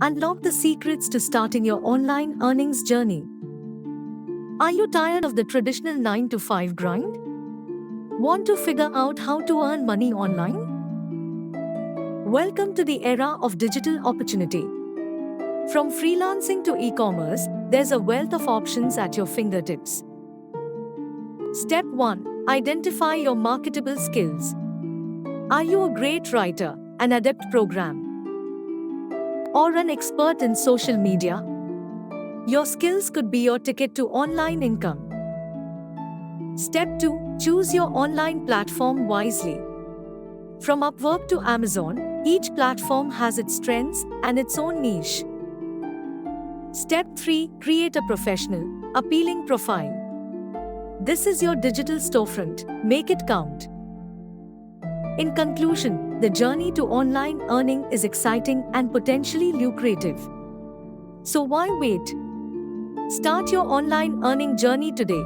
Unlock the secrets to starting your online earnings journey. Are you tired of the traditional 9 to 5 grind? Want to figure out how to earn money online? Welcome to the era of digital opportunity. From freelancing to e-commerce, there's a wealth of options at your fingertips. Step 1. Identify your marketable skills. Are you a great writer, an adept programmer, or an expert in social media? Your skills could be your ticket to online income. Step 2. Choose your online platform wisely. From Upwork to Amazon, each platform has its strengths and its own niche. Step 3. Create a professional, appealing profile. This is your digital storefront. Make it count. In conclusion, the journey to online earning is exciting and potentially lucrative. So why wait? Start your online earning journey today.